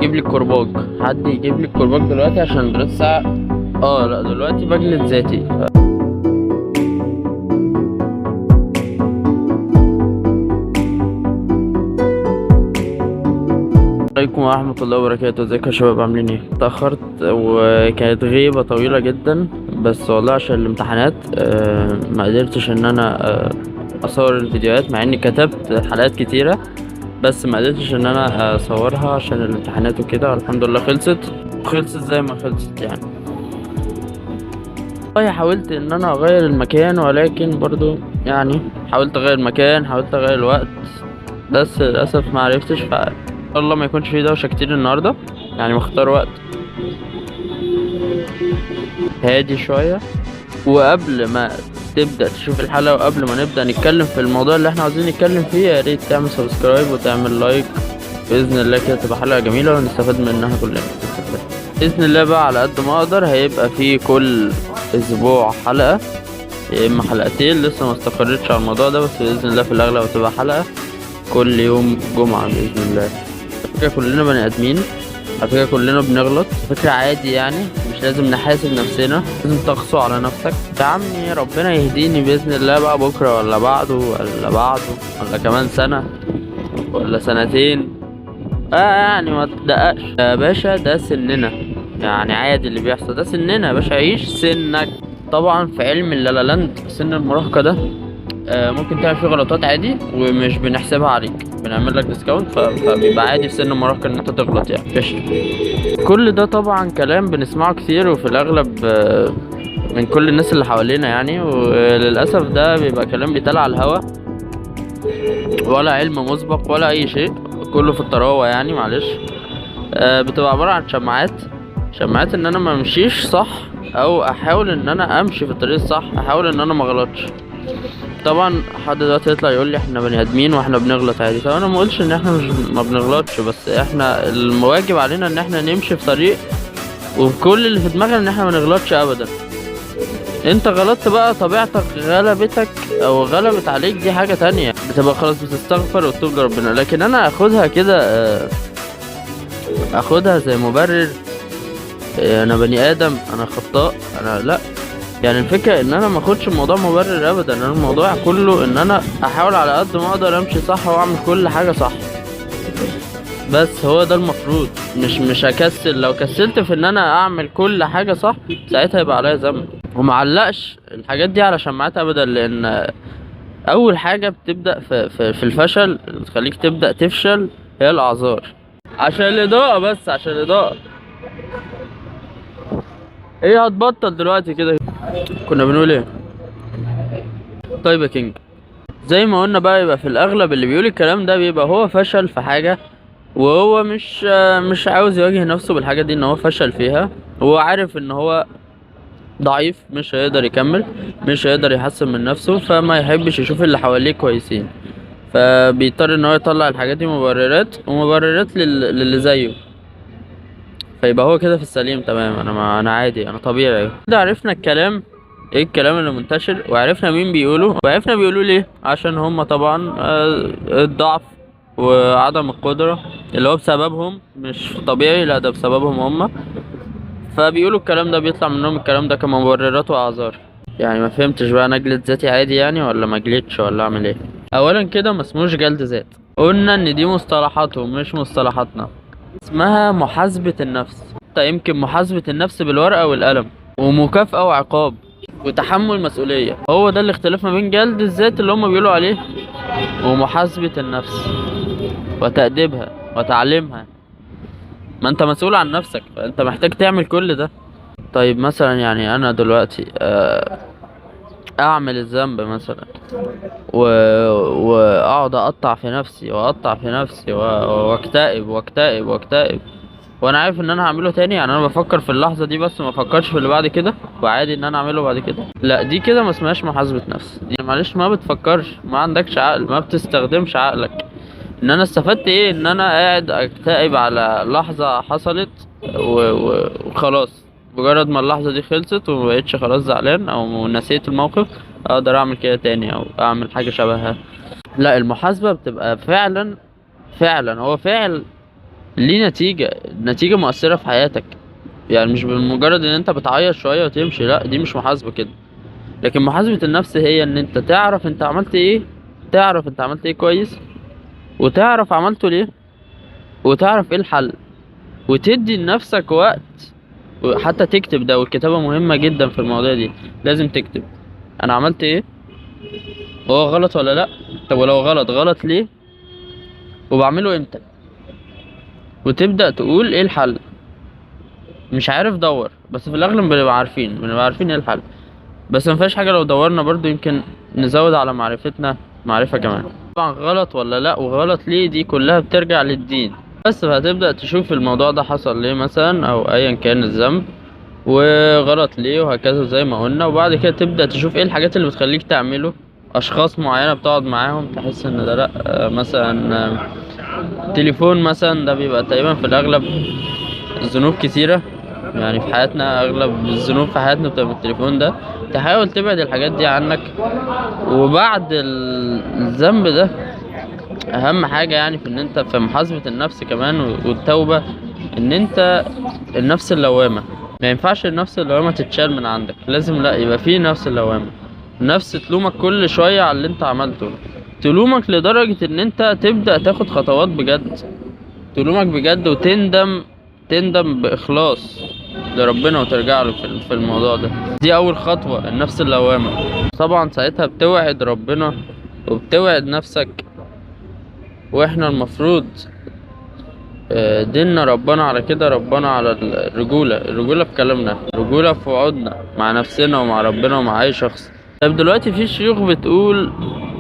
جيب لي الكرباج، حد يجيب لي الكرباج دلوقتي عشان دلوقتي الساعة لا دلوقتي بجلد ذاتي. عليكم ورحمة الله وبركاته. ازيكم يا شباب، عاملين ايه؟ اتأخرت وكانت غيبة طويلة جدا، بس والله عشان الامتحانات ما قدرتش ان انا اصور الفيديوهات، مع اني كتبت حلقات كتيرة بس ما قدرتش ان انا اصورها عشان الامتحانات وكده. الحمد لله خلصت زي ما خلصت يعني. والله حاولت ان انا اغير المكان، ولكن برضو يعني حاولت اغير المكان، حاولت اغير الوقت، بس للاسف ما عرفتش. الله ما يكونش فيه دوشة كتير النهاردة، يعني مختار وقت هادي شوية. وقبل ما تبدأ تشوف الحلقة وقبل ما نبدأ نتكلم في الموضوع اللي احنا عاوزين نتكلم فيه، يا ريت تعمل سبسكرايب وتعمل لايك. بإذن الله كده تبقى حلقة جميلة ونستفاد منها كلنا بإذن الله. بقى على قد ما اقدر هيبقى في كل اسبوع حلقة، يا اما حلقتين، لسه ما استقرتش على الموضوع ده، بس بإذن الله في الأغلب هتبقى حلقة كل يوم جمعة بإذن الله. فكرة كلنا بني ادمين، على فكرة كلنا بنغلط، فكرة عادي يعني، مش لازم نحاسب نفسنا، لازم تقسو على نفسك. يا عمي ربنا يهديني بإذن الله بقى بكرة ولا بعده ولا كمان سنة ولا سنتين، يعني ما تدققش يا باشا، ده سننا يعني، عادي اللي بيحصل، ده سننا يا باشا، عيش سنك. طبعا في علم اللالالاند سن المراهقة ده ممكن تعمل فيه غلطات عادي ومش بنحسبها عليك، بنعمل لك ديسكاونت، فبيبقى عادي في سن المراهقة ان انت تغلط يعني. كل ده طبعا كلام بنسمعه كتير، وفي الاغلب من كل الناس اللي حوالينا يعني، وللاسف ده بيبقى كلام بيتقال على الهوا، ولا علم مسبق ولا اي شيء، كله في الطراوة يعني، معلش. بتبقى عبارة عن شماعات ان انا ما امشيش صح، او احاول ان انا امشي في الطريق الصح، احاول ان انا ما اغلطش. طبعا حد دلوقتي يطلع يقول لي احنا بني ادمين واحنا بنغلط عادي، طب انا ما اقولش ان احنا ما بنغلطش، بس احنا الواجب علينا ان احنا نمشي في طريق، وكل اللي في دماغنا ان احنا ما نغلطش ابدا. انت غلطت بقى، طبيعتك غلبتك او غلبت عليك، دي حاجة تانية، بتبقى خلاص بتستغفر وتوب ربنا. لكن انا اخدها كده اخدها زي مبرر، انا بني ادم، انا خطاء، انا لا. يعني الفكرة ان انا ما اخدش الموضوع مبرر ابدا، انا الموضوع كله ان انا احاول على قد ما اقدر امشي صح واعمل كل حاجة صح، بس هو ده المفروض. مش هكسل، لو كسلت في ان انا اعمل كل حاجة صح ساعتها يبقى عليا ذنب. ومعلقش الحاجات دي على شماعات ابدا، لان اول حاجة بتبدأ في الفشل تخليك تبدأ تفشل هي الاعذار. عشان الاضاءة، بس عشان الاضاءة. ايه هتبطل دلوقتي كده؟ كنا بنقول ايه؟ طيب يا كينج، زي ما قلنا بقى، يبقى في الاغلب اللي بيقول الكلام ده بيبقى هو فشل في حاجة، وهو مش عاوز يواجه نفسه بالحاجة دي، ان هو فشل فيها، هو عارف ان هو ضعيف، مش هيقدر يكمل، مش هيقدر يحسن من نفسه، فما يحبش يشوف اللي حواليه كويسين، فبيضطر ان هو يطلع الحاجات دي مبررات للي زيه، فيبقى هو كده في السليم تمام. انا عادي، انا طبيعي كده. عرفنا الكلام، ايه الكلام اللي منتشر، وعرفنا مين بيقوله، وعرفنا بيقولوا ليه، عشان هم طبعا الضعف وعدم القدرة اللي هو بسببهم، مش طبيعي، لا ده بسببهم هم، فبيقولوا الكلام ده، بيطلع منهم الكلام ده كمبررات واعذار. يعني ما فهمتش بقى، انا اجلد ذاتي عادي يعني، ولا ما اجلدش، ولا اعمل ايه؟ اولا كده ما اسموش جلد ذات، قلنا ان دي مصطلحاتهم مش مصطلحاتنا، اسمها محاسبة النفس. يمكن محاسبة النفس بالورقة والقلم، ومكافأة وعقاب وتحمل مسؤولية، هو ده الاختلاف ما بين جلد الذات اللي هم بيقولوا عليه ومحاسبة النفس وتأديبها وتعليمها. ما انت مسؤول عن نفسك، فانت محتاج تعمل كل ده. طيب مثلا يعني انا دلوقتي اعمل الذنب مثلا و... واقعد اقطع في نفسي واكتئب، وانا عارف ان انا هعمله تاني، يعني انا بفكر في اللحظة دي بس ما افكرش في اللي بعد كده، وعادي ان انا اعمله بعد كده. لا دي كده ما اسمهاش محاسبة نفس، دي معلش ما بتفكرش، ما عندكش عقل، ما بتستخدمش عقلك. ان انا استفدت ايه ان انا قاعد اكتئب على لحظة حصلت وخلاص، مجرد ما اللحظة دي خلصت ومبقتش خلاص زعلان او نسيت الموقف، اقدر اعمل كده تاني او اعمل حاجة شبهها. لا، المحاسبة بتبقى فعلا هو فعل ليه نتيجة مؤثرة في حياتك. يعني مش بمجرد ان انت بتعيط شوية وتمشي، لا دي مش محاسبة كده. لكن محاسبة النفس هي ان انت تعرف انت عملت ايه، تعرف انت عملت ايه كويس، وتعرف عملته ليه، وتعرف ايه الحل، وتدي لنفسك وقت. وحتى تكتب ده، والكتابة مهمة جدا في المواضيع دي. لازم تكتب انا عملت ايه، وهو غلط ولا لا، طب ولو غلط غلط ليه، وبعمله امتى، وتبدأ تقول ايه الحل. مش عارف دور، بس في الاغلب بنبقى عارفين ايه الحل. بس مفيهاش حاجة لو دورنا برضو يمكن نزود على معرفتنا معرفة كمان. طبعا غلط ولا لا وغلط ليه دي كلها بترجع للدين. بس فهتبدأ تشوف الموضوع ده حصل ليه مثلا، او ايا كان الذنب، وغلط ليه، وهكذا زي ما قلنا. وبعد كده تبدأ تشوف ايه الحاجات اللي بتخليك تعمله. اشخاص معينة بتقعد معاهم تحس ان ده لا، مثلا تليفون مثلا، ده بيبقى تقريبا في الاغلب ذنوب كتيرة. يعني في حياتنا اغلب الذنوب في حياتنا بتبقى التليفون ده. تحاول تبعد الحاجات دي عنك. وبعد الذنب ده اهم حاجة يعني في ان انت في محاسبة النفس كمان والتوبة، ان انت النفس اللوامة. ما ينفعش النفس اللوامة تتشال من عندك، لازم لا يبقى فيه نفس اللوامة. نفس تلومك كل شوية على اللي انت عملته، تلومك لدرجة ان انت تبدأ تاخد خطوات بجد، تلومك بجد وتندم، تندم بإخلاص لربنا وترجع له في الموضوع ده. دي أول خطوة، النفس اللوامة. طبعا ساعتها بتوعد ربنا وبتوعد نفسك. واحنا المفروض ديننا ربنا على كده، ربنا على الرجولة في كلامنا، الرجولة في وعودنا مع نفسنا ومع ربنا ومع أي شخص. طب دلوقتي في شيوخ بتقول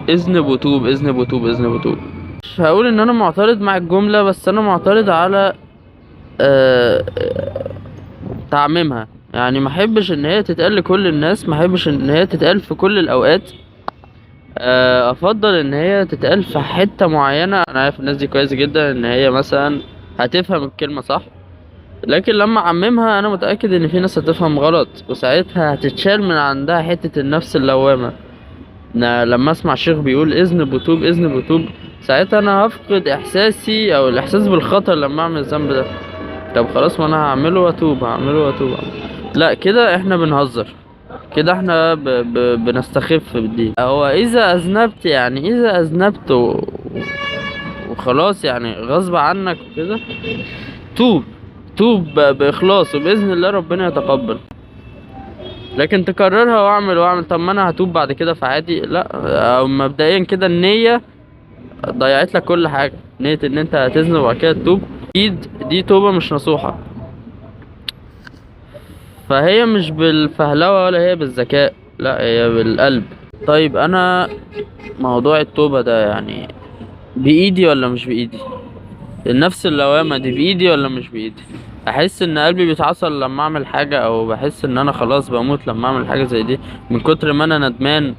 اذنب وتوب، اذنب وتوب، اذنب وتوب. مش هقول ان انا معترض مع الجملة، بس انا معترض على آه، تعميمها. يعني ما احبش ان هي تتقال لكل الناس، ما احبش ان هي تتقال في كل الاوقات. افضل ان هي تتقال في حتة معينة. انا عارف الناس دي كويس جدا ان هي مثلا هتفهم الكلمة صح، لكن لما اعممها انا متأكد ان في ناس هتفهم غلط، وساعتها هتتشال من عندها حتة النفس اللوامة. لما اسمع شيخ بيقول اذنب وتوب، اذنب وتوب، ساعتها انا هفقد احساسي او الاحساس بالخطر لما اعمل الذنب ده. طب خلاص، ما انا هعمله واتوب، هعمله واتوب. لا كده احنا بنهزر، كده احنا بنستخف بالدين. هو اذا اذنبت، يعني اذا اذنبت وخلاص يعني غصب عنك كده، توب، توب باخلاص، وباذن الله ربنا يتقبل. لكن تكررها واعمل طب ما انا هتوب بعد كده فعادي، لا. او مبدئيا كده النية ضيعت لك كل حاجة. نية ان انت هتذنب وبعد كده تتوب، اكيد دي توبة مش نصوحة. فهي مش بالفهلوة ولا هي بالذكاء، لا هي بالقلب. طيب انا موضوع التوبة ده يعني بايدي ولا مش بايدي؟ النفس اللوامة دي بايدي ولا مش بايدي؟ احس ان قلبي بيتعصر لما اعمل حاجة، او بحس ان انا خلاص بموت لما اعمل حاجة زي دي من كتر ما انا ندمان.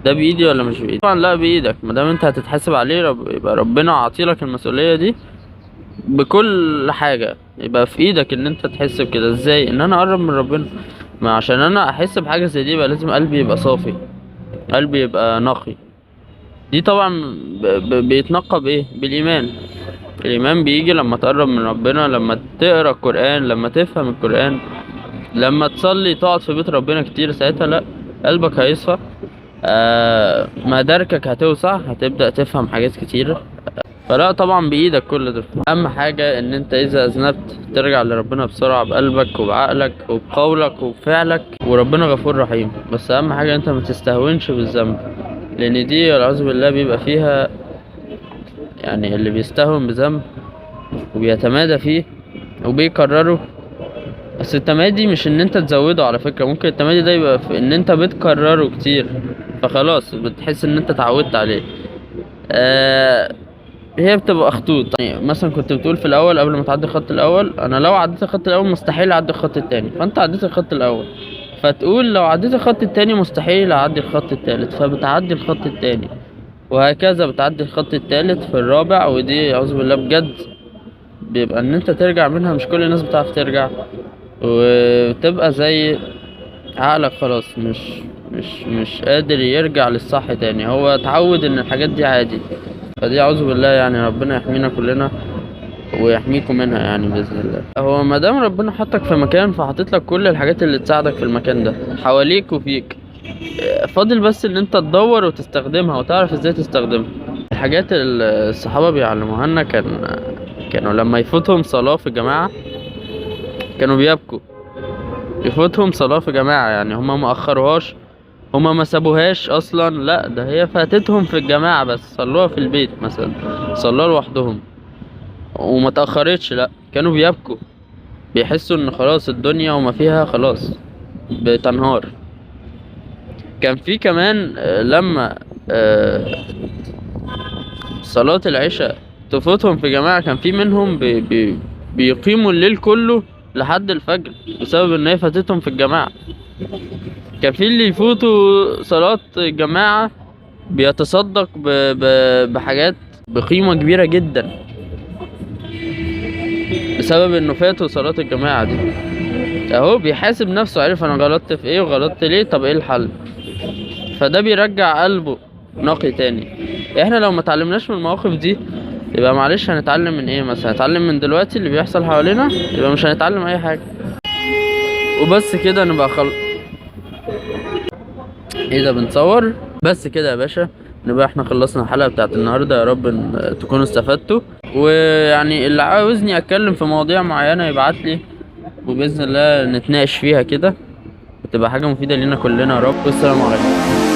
ده بايدي ولا مش بايدي؟ طبعا لا بايدك، مادام انت هتتحاسب عليه يبقى ربنا عاطيلك المسؤولية دي بكل حاجة. يبقى في ايدك ان انت تحس بكده. ازاي؟ ان انا اقرب من ربنا. ما عشان انا احس بحاجة زي دي يبقى لازم قلبي يبقى صافي، قلبي يبقى نقي. دي طبعا بيتنقى بايه؟ بالايمان. الايمان بيجي لما تقرب من ربنا، لما تقرا القرآن، لما تفهم القرآن، لما تصلي، تقعد في بيت ربنا كتير. ساعتها لا، قلبك هيصفى، مداركك هتوسع، هتبدأ تفهم حاجات كتير. فلا طبعا بايدك كل ده. اهم حاجة ان انت اذا اذنبت ترجع لربنا بسرعة، بقلبك وبعقلك وبقولك وبفعلك، وربنا غفور رحيم. بس اهم حاجة انت ما تستهونش بالذنب، لان دي والعياذ بالله بيبقى فيها يعني اللي بيستهون بذنب وبيتمادى فيه وبيكرره. بس التمادي مش ان انت تزوده على فكرة، ممكن التمادي ده يبقى في ان انت بتكرره كتير، فخلاص بتحس ان انت اتعودت عليه. هي بتبقى خطوط. يعني مثلا كنت بتقول في الاول قبل ما تعدي الخط الاول، انا لو عديت الخط الاول مستحيل اعدي الخط التاني، فانت عديت الخط الاول، فتقول لو عديت الخط التاني مستحيل اعدي الخط التالت، فبتعدي الخط التاني، وهكذا بتعدي الخط التالت في الرابع. ودي اعوذ بالله بجد بيبقى ان انت ترجع منها مش كل الناس بتعرف ترجع، وتبقى زي عقلك خلاص مش قادر يرجع للصح تاني، هو اتعود ان الحاجات دي عادي. فدي اعوذ بالله يعني ربنا يحمينا كلنا ويحميكم منها يعني باذن الله. هو ما دام ربنا حطك في مكان فحاطط لك كل الحاجات اللي تساعدك في المكان ده حواليك وفيك، فاضل بس ان انت تدور وتستخدمها وتعرف ازاي تستخدمها. الحاجات اللي الصحابه بيعلموها لنا كانوا لما يفوتهم صلاه في جماعه كانوا بيبكوا. يفوتهم صلاه في جماعه يعني هما ما اخروهاش، هما ما سابوهاش اصلا، لا ده هي فاتتهم في الجماعه بس صلوها في البيت مثلا، صلوها لوحدهم وما تاخرتش، لا كانوا بيبكوا، بيحسوا ان خلاص الدنيا وما فيها خلاص بتنهار. كان في كمان لما صلاة العشاء تفوتهم في جماعة كان في منهم بيقيموا الليل كله لحد الفجر بسبب ان هي فاتتهم في الجماعة. كان في اللي يفوتوا صلاة الجماعة بيتصدق بحاجات بقيمة كبيرة جدا بسبب انه فاتوا صلاة الجماعة دي. اهو بيحاسب نفسه، عارف انا غلطت في ايه وغلطت ليه، طب ايه الحل، فده بيرجع قلبه نقي تاني. احنا لو ما اتعلمناش من المواقف دي يبقى معلش هنتعلم من ايه؟ مثلا هنتعلم من دلوقتي اللي بيحصل حوالينا، يبقى مش هنتعلم اي حاجة. وبس كده نبقى ايه ده بنصور؟ بس كده يا باشا نبقى احنا خلصنا الحلقة بتاعت النهاردة. يا رب ان تكونوا استفدتوا، ويعني اللي عاوزني اتكلم في مواضيع معينة يبعتلي وبإذن الله نتناقش فيها كده، وتبقى حاجة مفيدة لينا كلنا يا رب. والسلام عليكم.